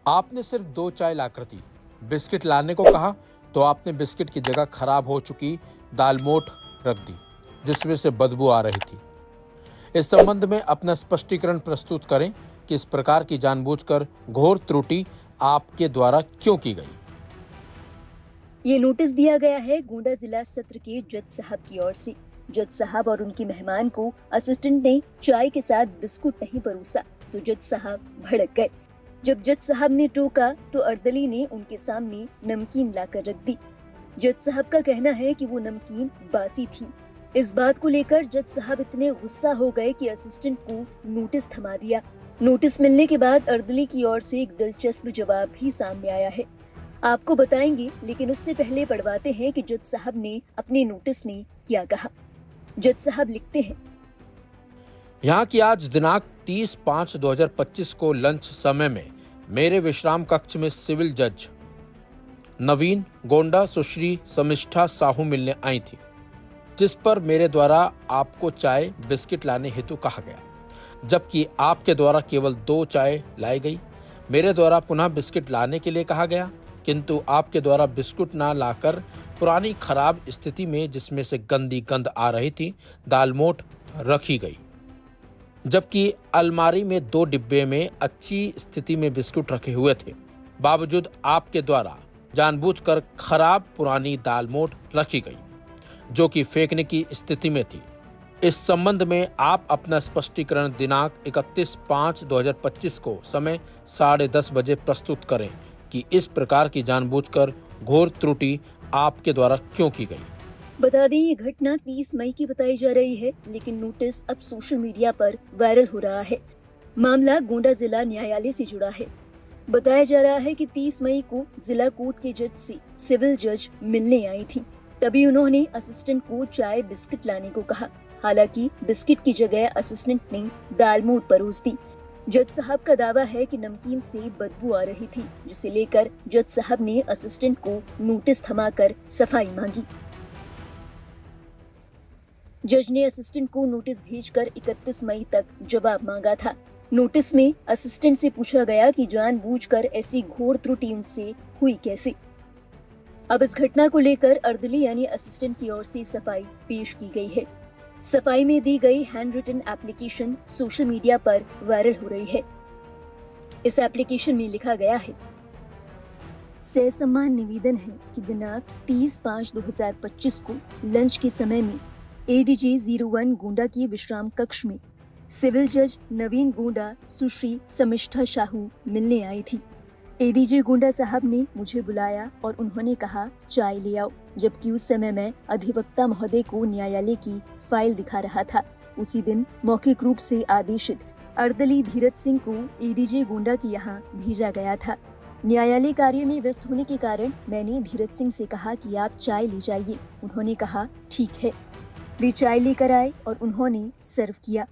आपने सिर्फ 2 चाय लाकर दी, बिस्किट लाने को कहा तो आपने बिस्किट की जगह खराब हो चुकी दालमोठ रख दी जिसमें से बदबू आ रही थी। इस संबंध में अपना स्पष्टीकरण प्रस्तुत करें कि इस प्रकार की जानबूझकर घोर त्रुटि आपके द्वारा क्यों की गई। ये नोटिस दिया गया है गोंडा जिला सत्र के जज साहब की ओर से। जज साहब और उनके मेहमान को असिस्टेंट ने चाय के साथ बिस्कुट नहीं परोसा तो जज साहब भड़क गए। जब जज साहब ने टोका तो अर्दली ने उनके सामने नमकीन लाकर रख दी। जज साहब का कहना है कि वो नमकीन बासी थी। इस बात को लेकर जज साहब इतने गुस्सा हो गए कि असिस्टेंट को नोटिस थमा दिया। नोटिस मिलने के बाद अर्दली की ओर से एक दिलचस्प जवाब भी सामने आया है, आपको बताएंगे, लेकिन उससे पहले पढ़वाते हैं कि जज साहब ने अपने नोटिस में क्या कहा। जज साहब लिखते हैं, यहाँ की आज दिनांक 30/5/2025 को लंच समय में मेरे विश्राम कक्ष में सिविल जज नवीन गोंडा सुश्री समिष्ठा साहू मिलने आई थी, जिस पर मेरे द्वारा आपको चाय बिस्किट लाने हेतु कहा गया, जबकि आपके द्वारा केवल 2 चाय लाई गई। मेरे द्वारा पुनः बिस्किट लाने के लिए कहा गया, किंतु आपके द्वारा बिस्कुट ना लाकर पुरानी खराब स्थिति में जिसमें से गंदी गंध आ रही थी दालमोठ रखी गई, जबकि अलमारी में 2 डिब्बे में अच्छी स्थिति में बिस्कुट रखे हुए थे। बावजूद आपके द्वारा जानबूझकर खराब पुरानी दालमोठ रखी गई जो कि फेंकने की स्थिति में थी। इस संबंध में आप अपना स्पष्टीकरण दिनांक 31/5/2025 को समय 10:30 बजे प्रस्तुत करें कि इस प्रकार की जानबूझकर घोर त्रुटि आपके द्वारा क्यों की गई। बता दें ये घटना 30 मई की बताई जा रही है, लेकिन नोटिस अब सोशल मीडिया पर वायरल हो रहा है। मामला गोंडा जिला न्यायालय से जुड़ा है। बताया जा रहा है कि 30 मई को जिला कोर्ट के जज से सिविल जज मिलने आई थी। तभी उन्होंने असिस्टेंट को चाय बिस्किट लाने को कहा। हालांकि बिस्किट की जगह असिस्टेंट ने दालमोठ परोस दी। जज साहब का दावा है कि नमकीन से बदबू आ रही थी, जिसे लेकर जज साहब ने असिस्टेंट को नोटिस थमाकर सफाई मांगी। जज ने असिस्टेंट को नोटिस भेजकर 31 मई तक जवाब मांगा था। नोटिस में असिस्टेंट से पूछा गया कि जानबूझकर ऐसी घोर त्रुटि उनसे हुई कैसे। अब इस घटना को लेकर अर्दली यानी असिस्टेंट की ओर से सफाई पेश की गई है। सफाई में दी गई hand written application social media पर वायरल हो रही है। इस एप्लीकेशन में लिखा गया है, ससम्मान निवेदन है कि दिनांक 30/5/2025 को लंच के समय में ADJ 01 गोंडा के विश्राम कक्ष में सिविल जज नवीन गोंडा सुश्री समिष्ठा साहू मिलने आई थी। ADJ गोंडा साहब ने मुझे बुलाया और उन्होंने कहा चाय ले आओ, जबकि उस समय मैं अधिवक्ता महोदय को न्यायालय की फाइल दिखा रहा था। उसी दिन मौखिक रूप से आदेशित अर्दली धीरज सिंह को ADJ गोंडा के यहाँ भेजा गया था। न्यायालय कार्य में व्यस्त होने के कारण मैंने धीरज सिंह से कहा कि आप चाय ले जाइए। उन्होंने कहा ठीक है। वे चाय लेकर आए और उन्होंने सर्व किया।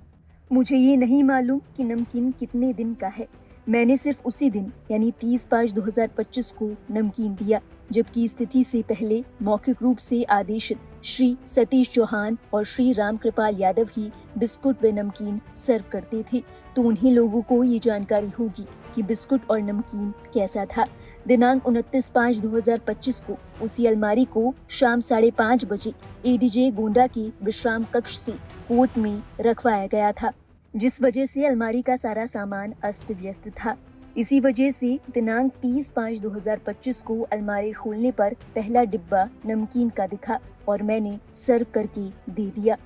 मुझे ये नहीं मालूम कि नमकीन कितने दिन का है। मैंने सिर्फ उसी दिन यानी 30/5/2025 को नमकीन दिया, जबकि स्थिति से पहले मौखिक रूप से आदेशित श्री सतीश चौहान और श्री राम कृपाल यादव ही बिस्कुट व नमकीन सर्व करते थे, तो उन्हीं लोगों को ये जानकारी होगी कि बिस्कुट और नमकीन कैसा था। दिनांक 29/5/2025 को उसी अलमारी को शाम 5:30 बजे ADJ गोंडा के विश्राम कक्ष से कोर्ट में रखवाया गया था, जिस वजह से अलमारी का सारा सामान अस्त व्यस्त था। इसी वजह से दिनांक 30/5/2025 को अलमारी खोलने पर पहला डिब्बा नमकीन का दिखा और मैंने सर्व करके दे दिया।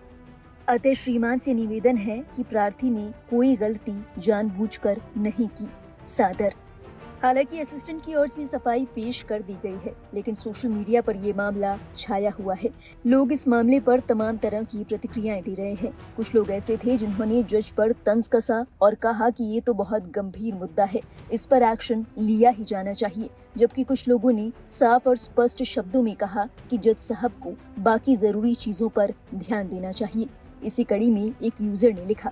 अतः श्रीमान से निवेदन है कि प्रार्थी ने कोई गलती जानबूझकर नहीं की। सादर। हालांकि असिस्टेंट की ओर से सफाई पेश कर दी गई है, लेकिन सोशल मीडिया पर ये मामला छाया हुआ है। लोग इस मामले पर तमाम तरह की प्रतिक्रियाएं दे रहे हैं। कुछ लोग ऐसे थे जिन्होंने जज पर तंज कसा और कहा कि ये तो बहुत गंभीर मुद्दा है, इस पर एक्शन लिया ही जाना चाहिए, जबकि कुछ लोगों ने साफ और स्पष्ट शब्दों में कहा कि जज साहब को बाकी जरूरी चीजों पर ध्यान देना चाहिए। इसी कड़ी में एक यूजर ने लिखा,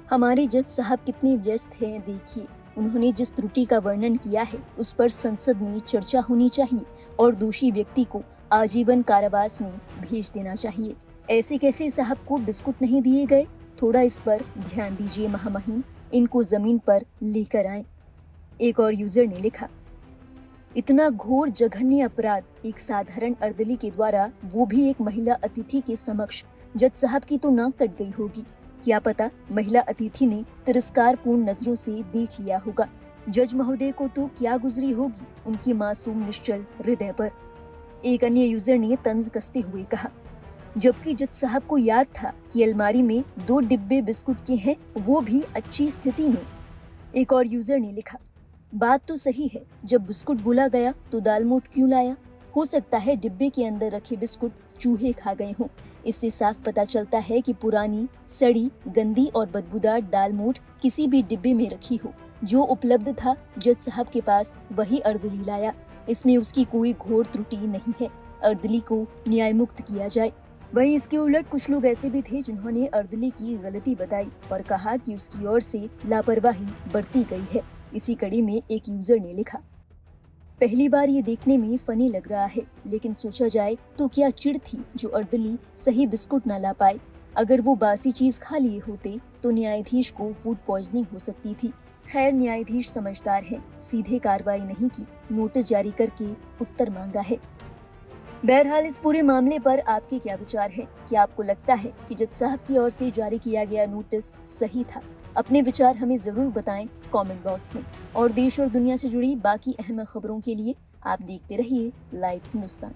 हमारे जज साहब कितने व्यस्त हैं देखिए, उन्होंने जिस त्रुटि का वर्णन किया है उस पर संसद में चर्चा होनी चाहिए और दोषी व्यक्ति को आजीवन कारावास में भेज देना चाहिए। ऐसे कैसे साहब को बिस्कुट नहीं दिए गए? थोड़ा इस पर ध्यान दीजिए महामहिम, इनको जमीन पर लेकर आए। एक और यूजर ने लिखा, इतना घोर जघन्य अपराध एक साधारण अर्दली के द्वारा, वो भी एक महिला अतिथि के समक्ष। जज साहब की तो नाक कट गई होगी। क्या पता महिला अतिथि ने तिरस्कारपूर्ण नजरों से देख लिया होगा। जज महोदय को तो क्या गुजरी होगी उनकी मासूम निश्चल हृदय पर। एक अन्य यूजर ने तंज कसते हुए कहा, जबकि जज साहब को याद था कि अलमारी में 2 डिब्बे बिस्कुट के हैं, वो भी अच्छी स्थिति में। एक और यूजर ने लिखा, बात तो सही है, जब बिस्कुट भूला गया तो दालमोट क्यों लाया? हो सकता है डिब्बे के अंदर रखे बिस्कुट चूहे खा गए हों। इससे साफ पता चलता है कि पुरानी, सड़ी, गंदी और बदबूदार दालमोट किसी भी डिब्बे में रखी हो। जो उपलब्ध था जज साहब के पास वही अर्दली लाया। इसमें उसकी कोई घोर त्रुटि नहीं है। अर्दली को न्याय मुक्त किया जाए। वहीं इसके उलट कुछ लोग ऐसे भी थे जिन्होंने अर्दली की गलती बताई और कहा कि उसकी ओर से लापरवाही बरती गई है। इसी कड़ी में एक यूजर ने लिखा, पहली बार ये देखने में फनी लग रहा है, लेकिन सोचा जाए तो क्या चिढ़ थी जो अर्दली सही बिस्कुट न ला पाए। अगर वो बासी चीज खा लिए होते तो न्यायाधीश को फूड पॉइजनिंग हो सकती थी। खैर, न्यायाधीश समझदार है, सीधे कार्रवाई नहीं की, नोटिस जारी करके उत्तर मांगा है। बहरहाल इस पूरे मामले पर आपके क्या विचार हैं? क्या आपको लगता है कि जज साहब की ओर से जारी किया गया नोटिस सही था? अपने विचार हमें जरूर बताएं कमेंट बॉक्स में। और देश और दुनिया से जुड़ी बाकी अहम खबरों के लिए आप देखते रहिए लाइव हिंदुस्तान।